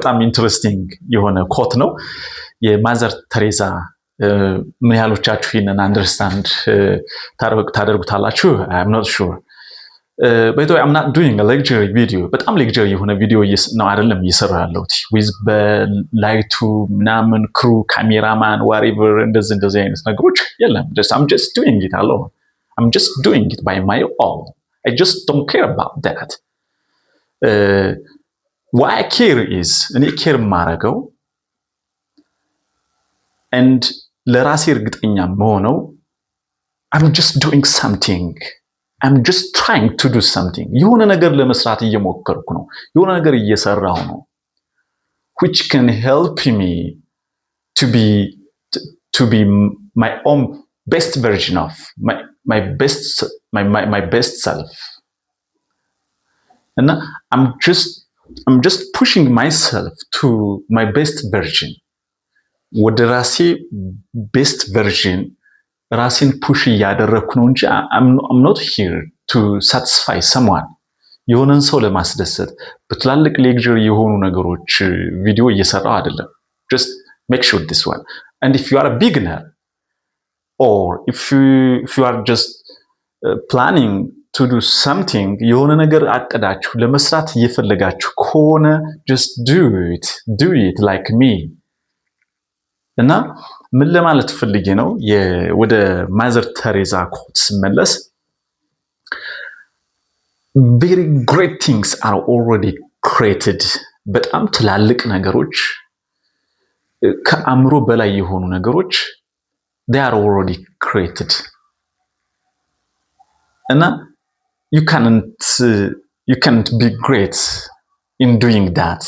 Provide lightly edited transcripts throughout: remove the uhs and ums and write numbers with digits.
በጣም ኢንትረስቲንግ የሆነ ኮት ነው የማዘር ተሬዛ። ምን ያህሎቻችሁ ይህንን አንደርስታንድ ታደርጉታላችሁ? I'm not sure. By the way, I'm not doing a lecture video. በጣም ሌክቸር የሆነ ቪዲዮ ነው አይደለም እየሰራ ያለሁት with በላይቱ ምናምን ክሩ ካሜራማን whatever እንደዚህ አይነት ነገሮች የለም። I'm just doing it alone. I'm just doing it by my own. I just don't care about that. What I care is እኔ ኬር የማደርገው and ለራሴ እርግጠኛ መሆነው I'm just doing something. I'm just trying to do something. የሆነ ነገር ለመስራት እየሞከርኩ ነው። የሆነ ነገር እየሰራሁ ነው. Which can help me to be my own best version of my best self. And I'm just pushing myself to my best version. ወደ ራሴ best version ራሴን ፑሽ እያደረኩ ነው እንጂ I'm not here to satisfy someone. የሆነን ሰው ለማስደሰት በትላልቅ ሌክቸር የሆኑ ነገሮች ቪዲዮ እየሰራው አይደለም. Just make sure this one. And if you are a beginner or if you are just planning to do something, የሆነ ነገር አቅዳችሁ ለመስራት እየፈለጋችሁ ከሆነ just do it like me. እና ምን ለማለት ፈልጌ ነው ወደ ማዘር ተሬዛ ኮት ስመለስ very great things are already created. በጣም ትላልቅ ነገሮች ከአእምሮ በላይ የሆኑ ነገሮች they are already created. እና you can't be great in doing that.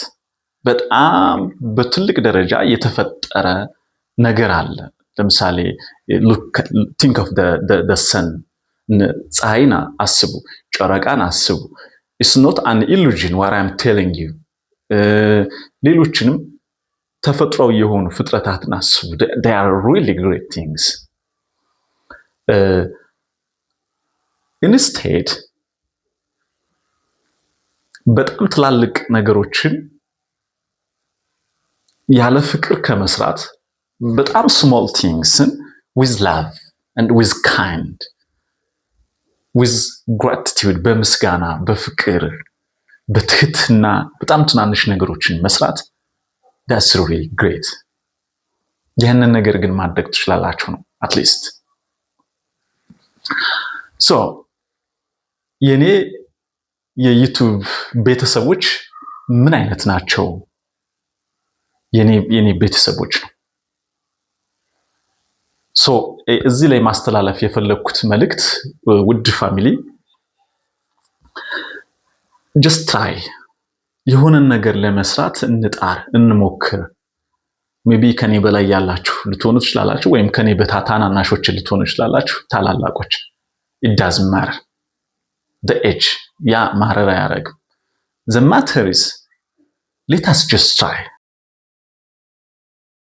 በጣም በትልቅ ደረጃ የተፈጠረ ነገር አለ። ለምሳሌ think of the sun. ፀሐይን አስቡ፣ ጨረቃን አስቡ. It's not an illusion what I'm telling you. ሌሎችንም ተፈጥሯዊ የሆኑ ፍጥረታትን አስቡ. They are really great things. Instead በጣም ትላልቅ ነገሮችን ያለ ፍቅር ከመስራት በጣም small things with love and with kind, with gratitude, በምስጋና በፍቅር በትህትና በጣም ትናንሽ ነገሮችን መስራት that's really great. ይህንን ነገር ግን ማድረግ ትችላላችሁ ነው at least. So የኔ የዩቲዩብ ቤተሰቦች ምን አይነት ናቸው? የኔ ቤተሰቦች ነው። So እዚህ ላይ ማስተላለፍ የፈለኩት መልእክት ውድ ፋሚሊ just try. የሆነን ነገር ለመስራት እንጣር፣ እንሞክር። maybe ከኔ በላይ ያላችሁ ልትሆኑ ትችላላችሁ ወይም ከኔ በታናናሾች ልትሆኑ ትችላላችሁ፣ ታላላቆች it doesn't matter. The age ያ ማረር አያረግም. The matter is let us just try.